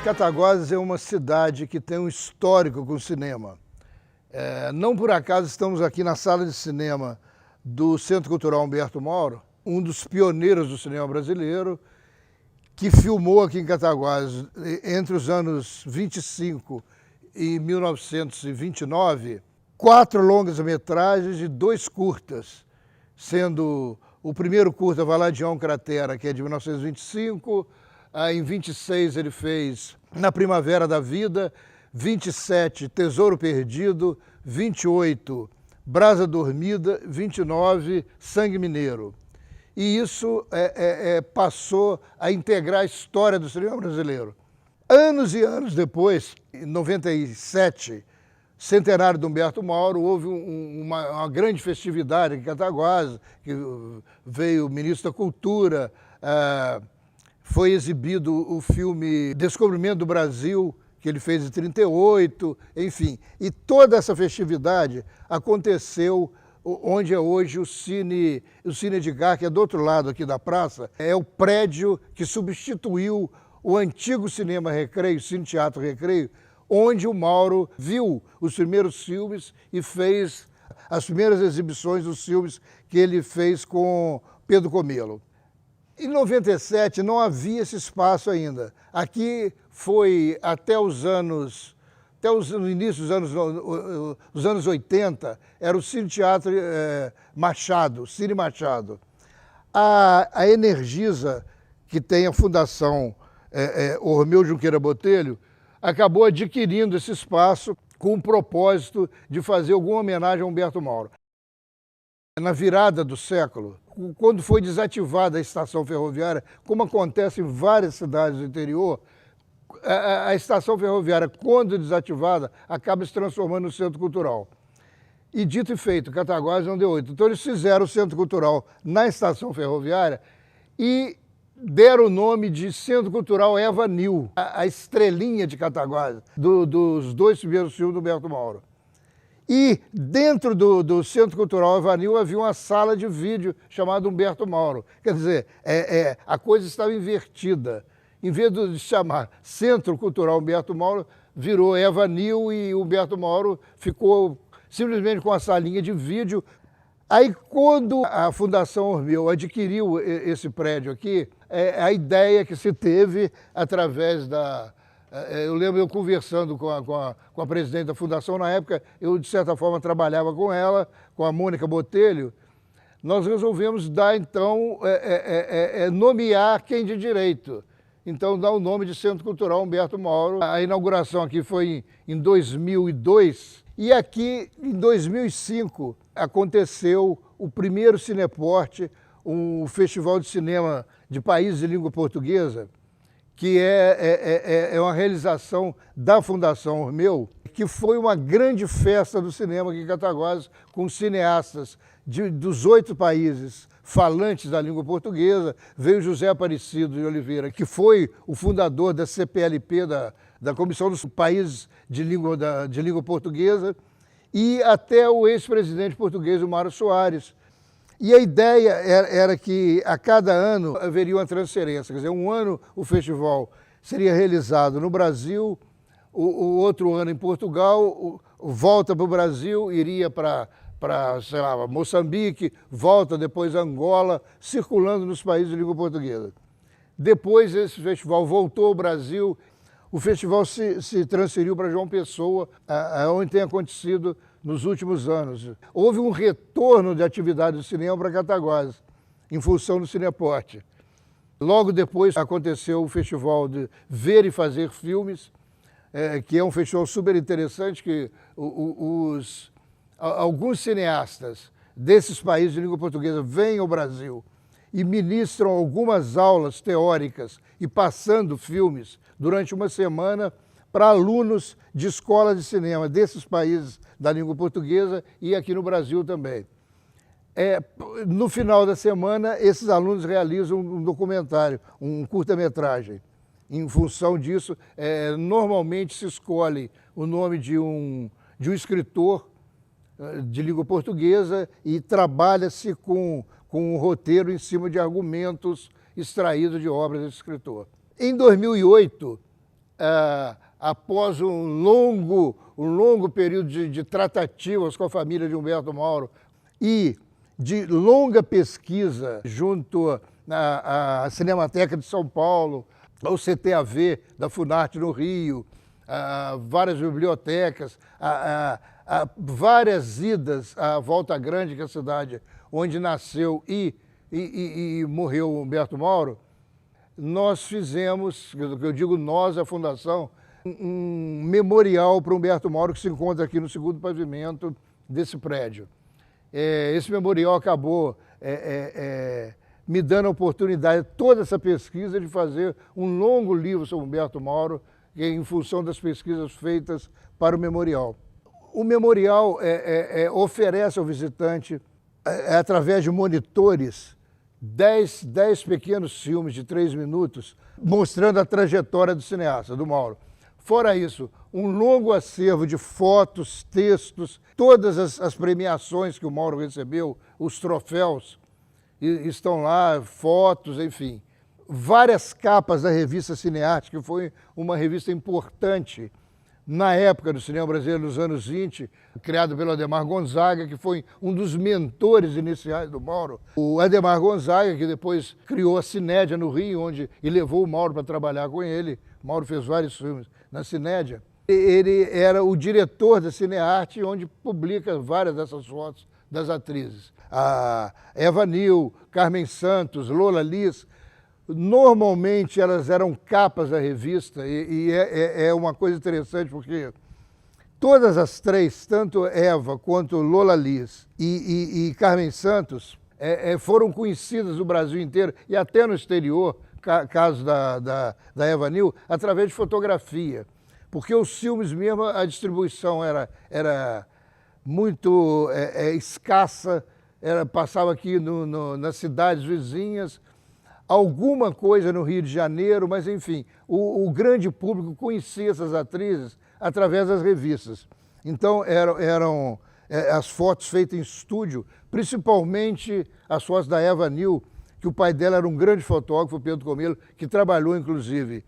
Cataguases é uma cidade que tem um histórico com o cinema. Não por acaso estamos aqui na sala de cinema do Centro Cultural Humberto Mauro, um dos pioneiros do cinema brasileiro, que filmou aqui em Cataguases entre os anos 25 e 1929, 4 longas-metragens e 2 curtas, sendo o primeiro curta Valadião Cratera, que é de 1925, em 26 ele fez Na Primavera da Vida, 27 Tesouro Perdido, 28 Brasa Dormida, 29 Sangue Mineiro. E isso passou a integrar a história do cinema brasileiro. Anos e anos depois, em 97, centenário do Humberto Mauro, houve uma grande festividade em Cataguases, que veio o ministro da Cultura, foi exibido o filme Descobrimento do Brasil, que ele fez em 38, enfim. E toda essa festividade aconteceu onde é hoje o Cine Edgar, que é do outro lado aqui da praça. É o prédio que substituiu o antigo Cinema Recreio, Cine Teatro Recreio, onde o Mauro viu os primeiros filmes e fez as primeiras exibições dos filmes que ele fez com Pedro Comelo. Em 97 não havia esse espaço ainda. Aqui foi até o início dos anos 80, era o Cine Teatro Machado, Cine Machado. A Energisa, que tem a Fundação Ormeu Junqueira Botelho, acabou adquirindo esse espaço com o propósito de fazer alguma homenagem a Humberto Mauro. Na virada do século, quando foi desativada a estação ferroviária, como acontece em várias cidades do interior, a estação ferroviária, quando desativada, acaba se transformando no centro cultural. E dito e feito, Cataguases não deu 8. Então eles fizeram o centro cultural na estação ferroviária e deram o nome de Centro Cultural Eva Nil, a estrelinha de Cataguases, dos 2 primeiros filmes do Humberto Mauro. E dentro do Centro Cultural Evanil havia uma sala de vídeo chamada Humberto Mauro. Quer dizer, a coisa estava invertida. Em vez de chamar Centro Cultural Humberto Mauro, virou Evanil e Humberto Mauro ficou simplesmente com a salinha de vídeo. Aí, quando a Fundação Ormeu adquiriu esse prédio aqui, a ideia que se teve através da... Eu lembro eu conversando com a presidente da fundação, na época eu de certa forma trabalhava com ela, com a Mônica Botelho, nós resolvemos dar então, nomear quem de direito. Então dar o nome de Centro Cultural Humberto Mauro. A inauguração aqui foi em 2002 e aqui em 2005 aconteceu o primeiro Cineporte, um festival de cinema de países de língua portuguesa, que é uma realização da Fundação Ormeu, que foi uma grande festa do cinema aqui em Cataguases, com cineastas dos 8 países falantes da língua portuguesa. Veio José Aparecido de Oliveira, que foi o fundador da CPLP, da Comissão dos Países de Língua Portuguesa, e até o ex-presidente português, o Mário Soares. E a ideia era que a cada ano haveria uma transferência, quer dizer, um ano o festival seria realizado no Brasil, o outro ano em Portugal, volta para o Brasil, iria para, sei lá, Moçambique, volta depois a Angola, circulando nos países de língua portuguesa. Depois esse festival voltou ao Brasil, o festival se transferiu para João Pessoa, onde tem acontecido nos últimos anos. Houve um retorno de atividade do cinema para Cataguases, em função do Cineporte. Logo depois aconteceu o festival de Ver e Fazer Filmes, que é um festival super interessante, que alguns cineastas desses países de língua portuguesa vêm ao Brasil e ministram algumas aulas teóricas e passando filmes durante uma semana para alunos de escolas de cinema desses países da língua portuguesa e aqui no Brasil também. No final da semana, esses alunos realizam um documentário, um curta-metragem. Em função disso, normalmente se escolhe o nome de um escritor de língua portuguesa e trabalha-se com um roteiro em cima de argumentos extraídos de obras desse escritor. Em 2008, após um longo período de tratativas com a família de Humberto Mauro e de longa pesquisa junto à Cinemateca de São Paulo, ao CTAV da Funarte no Rio, várias bibliotecas, várias idas à Volta Grande, que é a cidade onde nasceu e morreu Humberto Mauro, nós fizemos, eu digo nós, a Fundação, um memorial para Humberto Mauro que se encontra aqui no segundo pavimento desse prédio. Esse memorial acabou me dando a oportunidade, toda essa pesquisa, de fazer um longo livro sobre Humberto Mauro, em função das pesquisas feitas para o memorial. O memorial oferece ao visitante, através de monitores, 10 pequenos filmes de 3 minutos, mostrando a trajetória do cineasta, do Mauro. Fora isso, um longo acervo de fotos, textos, todas as premiações que o Mauro recebeu, os troféus, estão lá, fotos, enfim. Várias capas da revista Cinearte, que foi uma revista importante na época do cinema brasileiro, nos anos 20, criado pelo Adhemar Gonzaga, que foi um dos mentores iniciais do Mauro. O Adhemar Gonzaga, que depois criou a Cinédia no Rio, e levou o Mauro para trabalhar com ele. O Mauro fez vários filmes na Cinédia. Ele era o diretor da Cinearte, onde publica várias dessas fotos das atrizes. A Eva Niu, Carmen Santos, Lola Lis, normalmente elas eram capas da revista, e é uma coisa interessante porque todas as três, tanto Eva quanto Lola Lis e Carmen Santos, foram conhecidas no Brasil inteiro e até no exterior, caso da Eva Niu, através de fotografia. Porque os filmes mesmo, a distribuição era muito escassa, passava aqui nas cidades vizinhas, alguma coisa no Rio de Janeiro, mas enfim, o grande público conhecia essas atrizes através das revistas. Então eram as fotos feitas em estúdio, principalmente as fotos da Eva Niu, que o pai dela era um grande fotógrafo, o Pedro Comelo, que trabalhou inclusive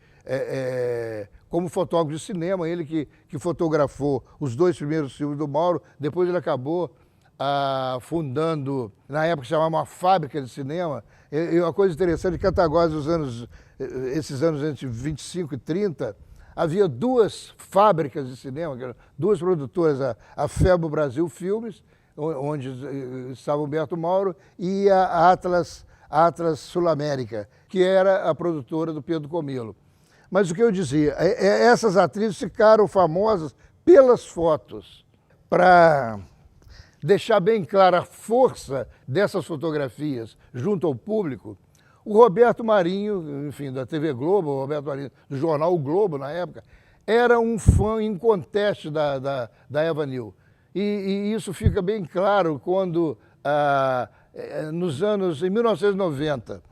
como fotógrafo de cinema, ele que fotografou os 2 primeiros filmes do Mauro. Depois ele acabou fundando, na época chamava uma fábrica de cinema. E uma coisa interessante, em Cataguases, esses anos entre 25 e 30, havia 2 fábricas de cinema, 2 produtoras, a Febo Brasil Filmes, onde estava Humberto Mauro, e a Atlas Sul-América, que era a produtora do Pedro Comelo. Mas o que eu dizia, essas atrizes ficaram famosas pelas fotos. Para deixar bem clara a força dessas fotografias junto ao público, o Roberto Marinho, enfim, da TV Globo, o Roberto Marinho, do jornal O Globo, na época, era um fã inconteste da Eva Niu. E isso fica bem claro quando, em 1990,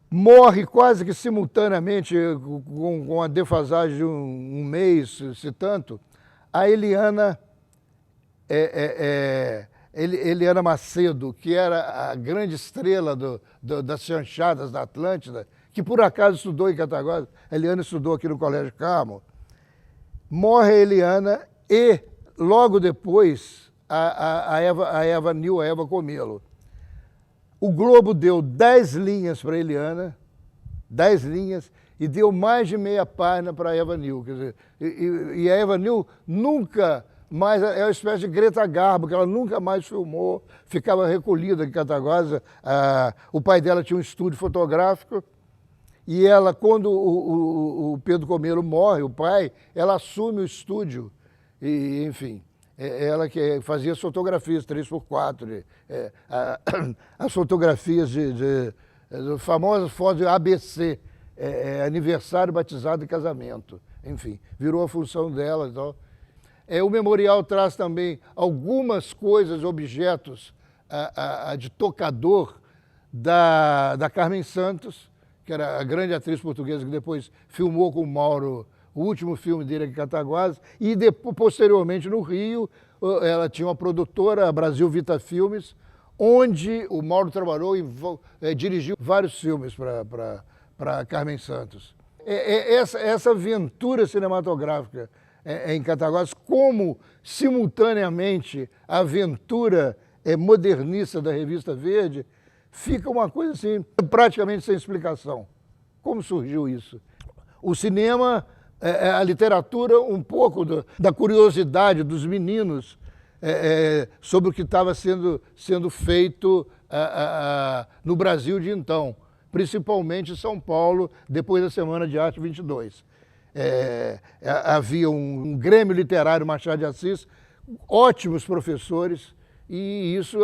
morre quase que simultaneamente, com a defasagem de um mês, se tanto, a Eliana Macedo, que era a grande estrela das chanchadas da Atlântida, que por acaso estudou em Cataguases. A Eliana estudou aqui no Colégio Carmo. Morre a Eliana e, logo depois, a Eva Niu, a Eva Comelo. O Globo deu 10 linhas para a Eliana, 10 linhas, e deu mais de meia página para a Eva Niu. Quer dizer, e a Eva Niu nunca mais, é uma espécie de Greta Garbo, que ela nunca mais filmou, ficava recolhida em Cataguases. O pai dela tinha um estúdio fotográfico, e ela, quando o Pedro Comelo morre, o pai, ela assume o estúdio, e enfim, ela que fazia as fotografias 3x4, as fotografias de famosas fotos de ABC, aniversário, batizado e casamento, enfim, virou a função dela. Então, o memorial traz também algumas coisas, objetos de tocador da Carmen Santos, que era a grande atriz portuguesa que depois filmou com o Mauro o último filme dele aqui em Cataguases, e depois, posteriormente no Rio, ela tinha uma produtora, a Brasil Vita Filmes, onde o Mauro trabalhou e dirigiu vários filmes para Carmen Santos. Essa aventura cinematográfica em Cataguases, como simultaneamente a aventura modernista da Revista Verde, fica uma coisa assim, praticamente sem explicação. Como surgiu isso? O cinema, a literatura, um pouco da curiosidade dos meninos sobre o que estava sendo feito no Brasil de então, principalmente em São Paulo, depois da Semana de Arte 22. Havia um Grêmio Literário Machado de Assis, ótimos professores, e isso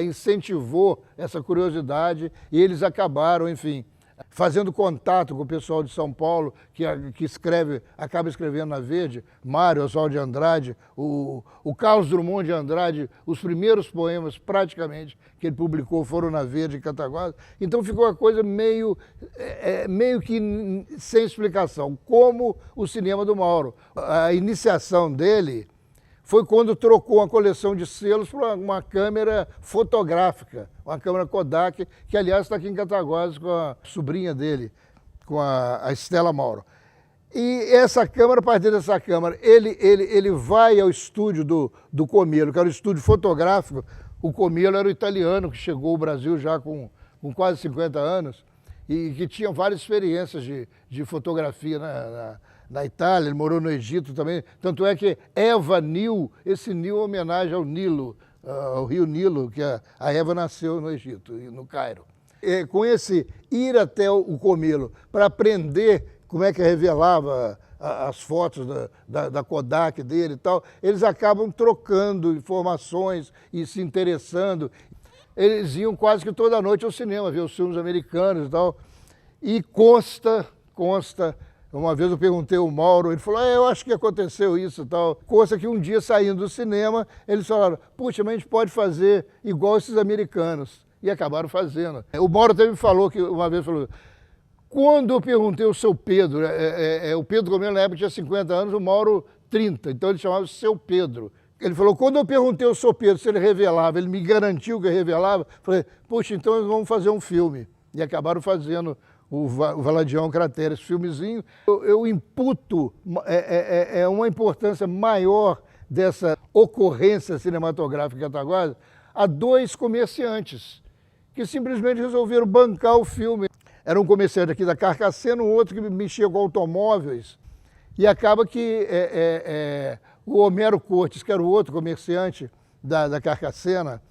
incentivou essa curiosidade, e eles acabaram, enfim, fazendo contato com o pessoal de São Paulo, que acaba escrevendo na Verde, Mário Oswald de Andrade, o Carlos Drummond de Andrade, os primeiros poemas, praticamente, que ele publicou foram na Verde, em Cataguases. Então ficou uma coisa meio que sem explicação, como o cinema do Mauro. A iniciação dele foi quando trocou uma coleção de selos para uma câmera fotográfica, uma câmera Kodak, que aliás está aqui em Cataguases com a sobrinha dele, com a Estela Mauro. E essa câmera, a partir dessa câmera, ele vai ao estúdio do Comelo, que era o estúdio fotográfico. O Comelo era o italiano que chegou ao Brasil já com quase 50 anos e que tinha várias experiências de fotografia na Itália, ele morou no Egito também, tanto é que Eva Nil, esse Nil é homenagem ao Nilo, ao rio Nilo, que a Eva nasceu no Egito, no Cairo. Com esse ir até o Comelo para aprender como é que revelava as fotos da Kodak dele e tal, eles acabam trocando informações e se interessando. Eles iam quase que toda noite ao cinema, ver os filmes americanos e tal, e consta, uma vez eu perguntei ao Mauro, ele falou, eu acho que aconteceu isso e tal. Consta que um dia, saindo do cinema, eles falaram, puxa, mas a gente pode fazer igual esses americanos. E acabaram fazendo. O Mauro até me falou, uma vez falou, quando eu perguntei ao seu Pedro, o Pedro Comelo na época tinha 50 anos, o Mauro 30, então ele chamava seu Pedro. Ele falou, quando eu perguntei ao seu Pedro se ele revelava, ele me garantiu que revelava, falei, puxa, então nós vamos fazer um filme. E acabaram fazendo o Valadião Cratera, esse filmezinho. Eu imputo uma importância maior dessa ocorrência cinematográfica em Cataguases a dois comerciantes que simplesmente resolveram bancar o filme. Era um comerciante aqui da Carcacena, um outro que mexia com automóveis, e acaba que o Homero Cortes, que era o outro comerciante da Carcacena,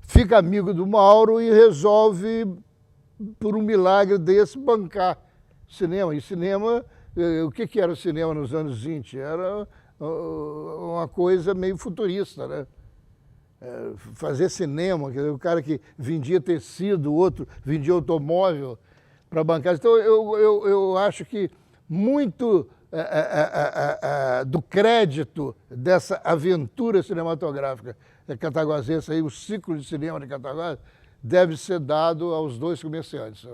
fica amigo do Mauro e resolve, por um milagre desse, bancar cinema. E cinema, o que era o cinema nos anos 20? Era uma coisa meio futurista, né? Fazer cinema, o cara que vendia tecido, o outro vendia automóvel para bancar. Então eu acho que muito do crédito dessa aventura cinematográfica cataguasense, aí, o ciclo de cinema de Cataguases, deve ser dado aos dois comerciantes,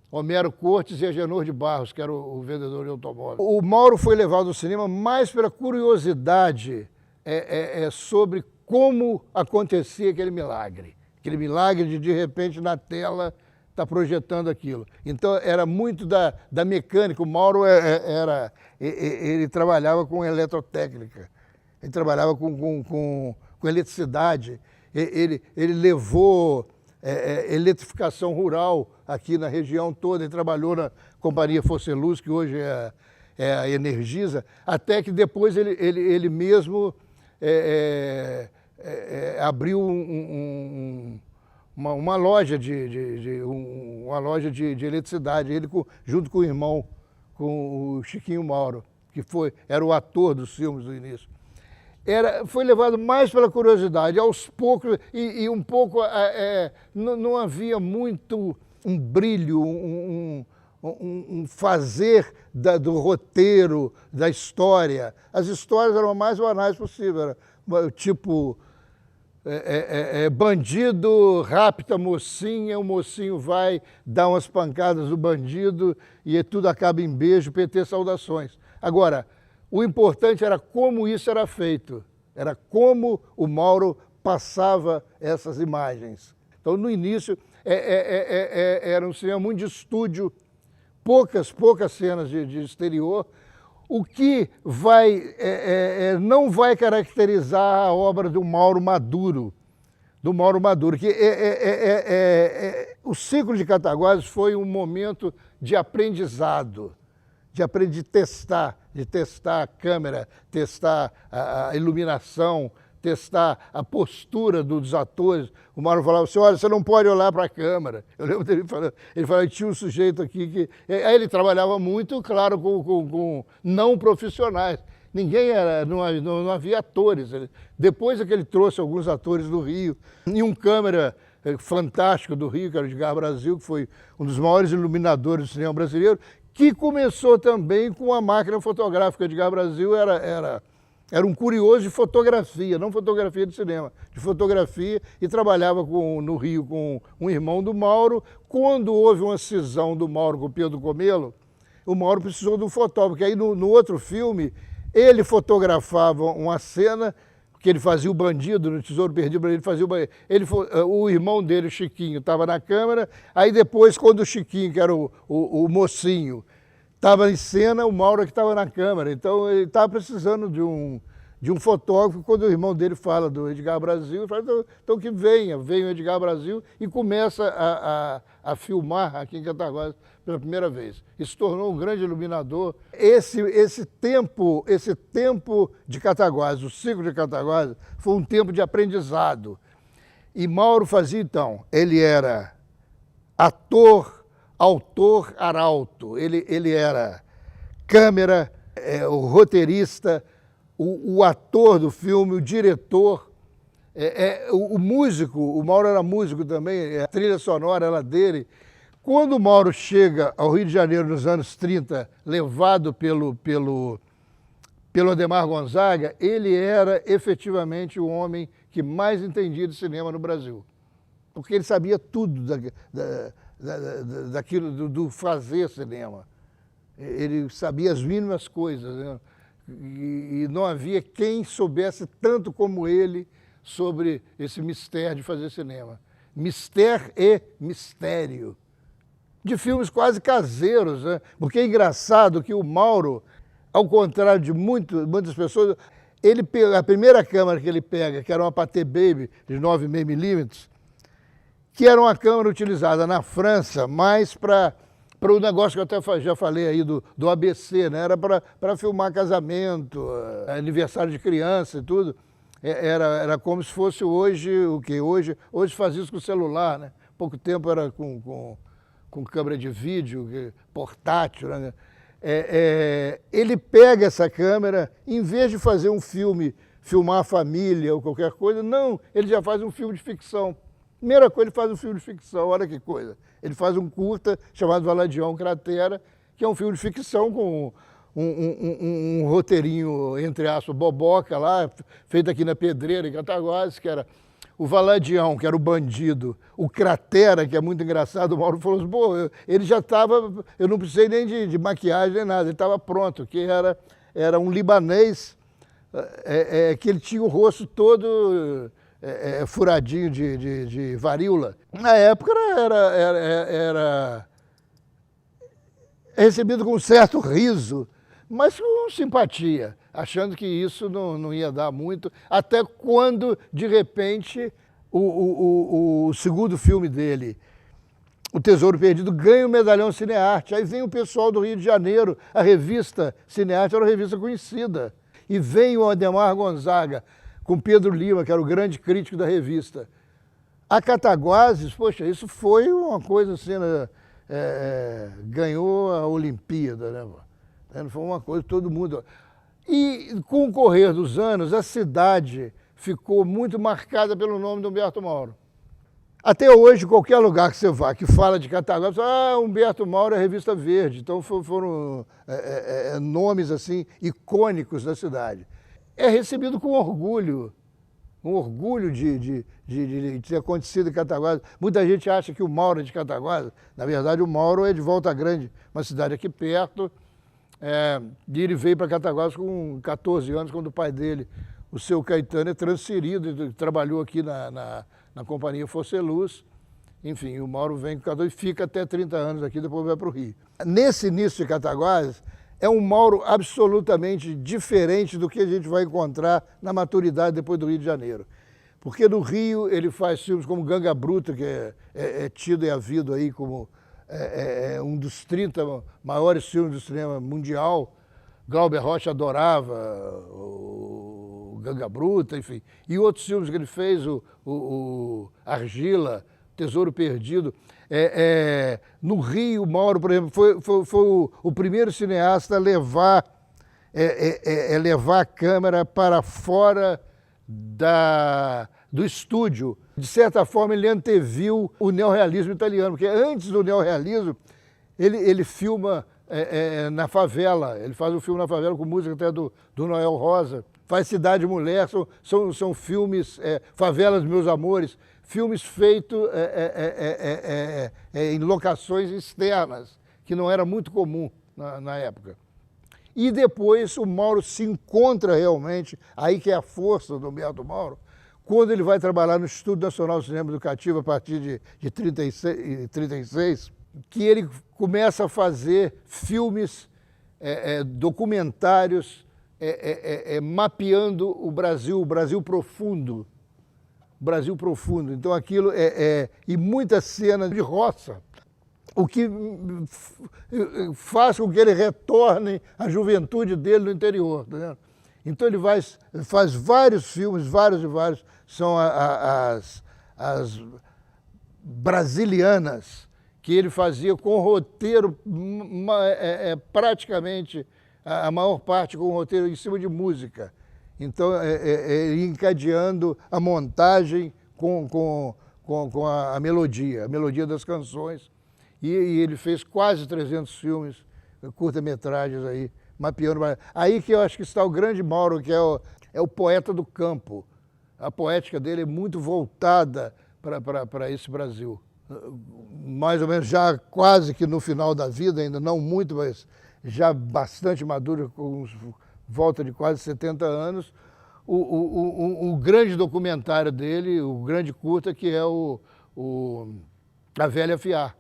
Homero Cortes e Agenor de Barros, que era o vendedor de automóvel. O Mauro foi levado ao cinema mais pela curiosidade sobre como acontecia aquele milagre de repente, na tela, estar projetando aquilo. Então, era muito da mecânica. O Mauro ele trabalhava com eletrotécnica, ele trabalhava com eletricidade, ele levou eletrificação rural aqui na região toda, ele trabalhou na Companhia Força e Luz, que hoje é a Energisa, até que depois ele mesmo abriu uma loja uma loja de eletricidade, ele junto com o irmão, com o Chiquinho Mauro, que era o ator dos filmes do início. Foi levado mais pela curiosidade, aos poucos, e um pouco, não havia muito um brilho, um fazer do roteiro, da história. As histórias eram as mais banais possível, era, tipo, bandido rapta mocinha, o mocinho vai dar umas pancadas no bandido e tudo acaba em beijo, PT saudações. Agora, o importante era como isso era feito, era como o Mauro passava essas imagens. Então, no início, era um cinema muito de estúdio, poucas cenas de exterior, o que não vai caracterizar a obra do Mauro Maduro, que o ciclo de Cataguases foi um momento de aprendizado, de testar a câmera, testar a iluminação, testar a postura dos atores. O Mauro falava assim, olha, você não pode olhar para a câmera. Eu lembro dele falando, ele falava, tinha um sujeito aqui que... Aí ele trabalhava muito, claro, com não profissionais. Ninguém era, não havia atores. Depois é que ele trouxe alguns atores do Rio, e um câmera fantástico do Rio, que era o Edgar Brasil, que foi um dos maiores iluminadores do cinema brasileiro, que começou também com a máquina fotográfica. Edgar Brasil era um curioso de fotografia, não fotografia de cinema, de fotografia, e trabalhava no Rio com um irmão do Mauro. Quando houve uma cisão do Mauro com o Pedro Comelo, o Mauro precisou de um fotógrafo, porque aí no outro filme ele fotografava uma cena que ele fazia o bandido no Tesouro Perdido, ele fazia o irmão dele, o Chiquinho, estava na câmera. Aí depois, quando o Chiquinho, que era o mocinho, estava em cena, o Mauro que estava na câmera. Então ele estava precisando de um fotógrafo. Quando o irmão dele fala do Edgar Brasil, ele fala, então que vem o Edgar Brasil, e começa a filmar aqui em Cataguases pela primeira vez. Isso se tornou um grande iluminador. Esse tempo de Cataguases, o ciclo de Cataguases, foi um tempo de aprendizado. E Mauro fazia, então, ele era ator, autor, arauto. Ele era câmera, o roteirista, o ator do filme, o diretor, o músico. O Mauro era músico também, a trilha sonora era dele. Quando o Mauro chega ao Rio de Janeiro nos anos 30, levado pelo Adhemar Gonzaga, ele era efetivamente o homem que mais entendia de cinema no Brasil. Porque ele sabia tudo daquilo, do fazer cinema. Ele sabia as mínimas coisas, né? E não havia quem soubesse tanto como ele sobre esse mistério de fazer cinema. Mistério e mistério. De filmes quase caseiros, né? Porque é engraçado que o Mauro, ao contrário de muitas pessoas, a primeira câmera que ele pega, que era uma Pathé Baby de 9mm, que era uma câmera utilizada na França mais para o negócio que eu até já falei aí do ABC, né? Era para filmar casamento, aniversário de criança e tudo. Era como se fosse hoje o quê? Hoje faz isso com o celular, né? Pouco tempo era com câmera de vídeo, portátil, né? Ele pega essa câmera, em vez de fazer um filme, filmar a família ou qualquer coisa, não, ele já faz um filme de ficção. Primeira coisa, ele faz um filme de ficção, olha que coisa. Ele faz um curta chamado Valadião Cratera, que é um filme de ficção com um roteirinho, entre aspas, boboca lá, feito aqui na Pedreira, em Cataguases, que era o Valadião, que era o bandido, o Cratera, que é muito engraçado. O Mauro falou assim, pô, ele já estava, eu não precisei nem de maquiagem nem nada, ele estava pronto, que era um libanês, que ele tinha o rosto todo furadinho de varíola. Na época era recebido com um certo riso, mas com simpatia, achando que isso não ia dar muito, até quando, de repente, o segundo filme dele, O Tesouro Perdido, ganha o medalhão Cinearte. Aí vem o pessoal do Rio de Janeiro, a revista Cinearte era uma revista conhecida, e vem o Adhemar Gonzaga, com Pedro Lima, que era o grande crítico da revista. A Cataguases, poxa, isso foi uma coisa assim, né? Ganhou a Olimpíada, né? Foi uma coisa, todo mundo... E com o correr dos anos, a cidade ficou muito marcada pelo nome de Humberto Mauro. Até hoje, qualquer lugar que você vá, que fala de Cataguases, Humberto Mauro é a Revista Verde. Então foram nomes assim icônicos da cidade. É recebido com orgulho, um orgulho de ter acontecido em Cataguases. Muita gente acha que o Mauro é de Cataguases. Na verdade, o Mauro é de Volta Grande, uma cidade aqui perto. E ele veio para Cataguases com 14 anos, quando o pai dele, o seu Caetano, é transferido, ele trabalhou aqui na Companhia Força e Luz, Enfim, o Mauro vem com 14 e fica até 30 anos aqui, depois vai para o Rio. Nesse início de Cataguases, é um Mauro absolutamente diferente do que a gente vai encontrar na maturidade depois do Rio de Janeiro. Porque no Rio ele faz filmes como Ganga Bruta, que é tido e havido aí como um dos 30 maiores filmes do cinema mundial. Glauber Rocha adorava o Ganga Bruta, enfim. E outros filmes que ele fez, o Argila, Tesouro Perdido. No Rio, Mauro, por exemplo, foi o primeiro cineasta a levar a câmera para fora do estúdio. De certa forma, ele anteviu o neorrealismo italiano, porque antes do neorrealismo, ele filma na favela, ele faz um filme na favela com música até do Noel Rosa, faz Cidade Mulher, são filmes, Favela dos Meus Amores, filmes feitos em locações externas, que não era muito comum na época. E depois o Mauro se encontra realmente, aí que é a força do Humberto Mauro, quando ele vai trabalhar no Instituto Nacional de Cinema Educativo a partir de 36, que ele começa a fazer filmes, documentários, mapeando o Brasil profundo. Brasil profundo. Então aquilo e muitas cenas de roça, o que faz com que ele retorne à juventude dele no interior. Tá vendo? Então ele faz vários filmes, vários, são as brasilianas, que ele fazia com roteiro, praticamente, a maior parte com roteiro em cima de música. Então, encadeando a montagem com a melodia das canções. E ele fez quase 300 filmes, curta-metragens aí, mapeando. Aí que eu acho que está o grande Mauro, que é o poeta do campo. A poética dele é muito voltada para esse Brasil. Mais ou menos já quase que no final da vida, ainda não muito, mas já bastante maduro, com volta de quase 70 anos, o grande documentário dele, o grande curta, que é A Velha Fiar,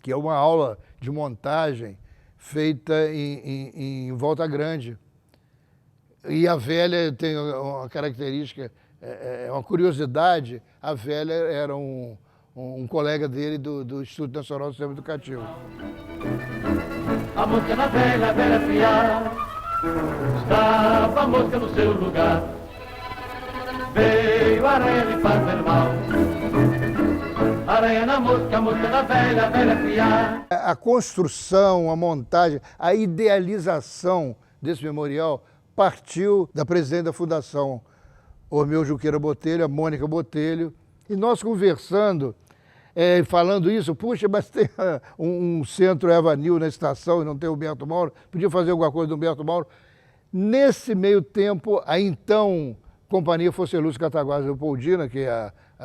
que é uma aula de montagem feita em Volta Grande. E a Velha tem uma característica, uma curiosidade, a Velha era um colega dele do Instituto Nacional do Sistema Educativo. A mosca na velha fiar, estava a mosca no seu lugar. Veio a aranha lhe fazer mal, aranha na mosca, a mosca na velha fiar. A construção, a montagem, a idealização desse memorial partiu da presidente da Fundação, Ormeu Junqueira Botelho, a Mônica Botelho, e nós conversando, falando isso, puxa, mas tem um centro Evanil na estação e não tem o Humberto Mauro, podia fazer alguma coisa do Humberto Mauro. Nesse meio tempo, a então Companhia Forceluz Cataguases Leopoldina, que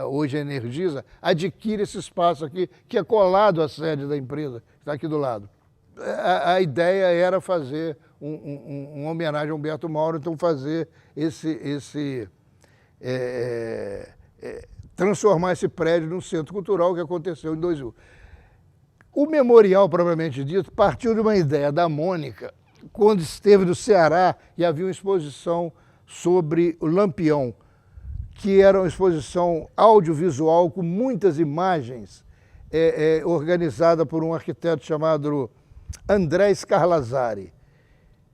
hoje é Energisa, adquire esse espaço aqui, que é colado à sede da empresa, que está aqui do lado. A ideia era fazer uma homenagem ao Humberto Mauro, então fazer transformar esse prédio num centro cultural, que aconteceu em 2000. O memorial, propriamente dito, partiu de uma ideia da Mônica, quando esteve no Ceará e havia uma exposição sobre o Lampião, que era uma exposição audiovisual com muitas imagens, organizada por um arquiteto chamado André Scarlazari.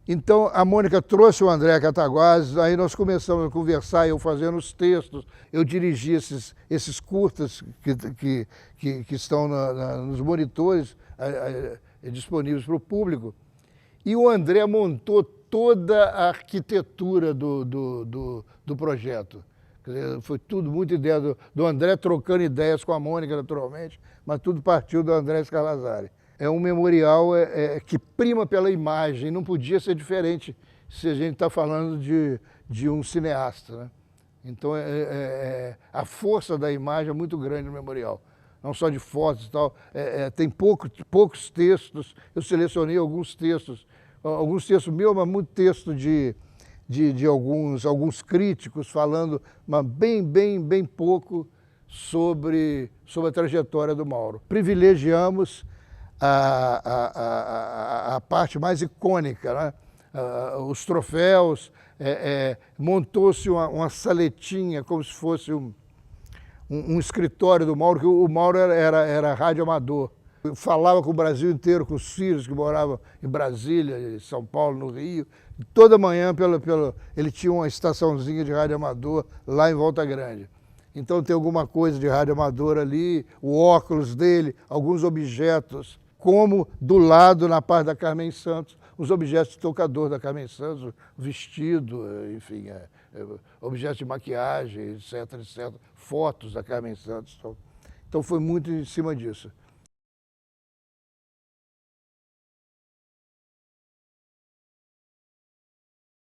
Então, a Mônica trouxe o André Cataguases, aí nós começamos a conversar, eu fazendo os textos, eu dirigi esses curtas que estão nos monitores disponíveis para o público, e o André montou toda a arquitetura do projeto. Quer dizer, foi tudo muito ideia do André, trocando ideias com a Mônica, naturalmente, mas tudo partiu do André Scarlazari. É um memorial que prima pela imagem, não podia ser diferente se a gente está falando de um cineasta, né? Então, a força da imagem é muito grande no memorial, não só de fotos e tal, tem poucos textos, eu selecionei alguns textos meus, mas muito texto de alguns críticos falando, mas bem pouco sobre a trajetória do Mauro. Privilegiamos a parte mais icônica, né? Os troféus, montou-se uma saletinha, como se fosse um escritório do Mauro, que o Mauro era radioamador. Eu falava com o Brasil inteiro, com os filhos que moravam em Brasília, em São Paulo, no Rio. E toda manhã ele tinha uma estaçãozinha de radioamador lá em Volta Grande. Então tem alguma coisa de radioamador ali, o óculos dele, alguns objetos, como do lado, na parte da Carmen Santos, os objetos de tocador da Carmen Santos, vestido, enfim, objetos de maquiagem, etc, etc, fotos da Carmen Santos. Então foi muito em cima disso.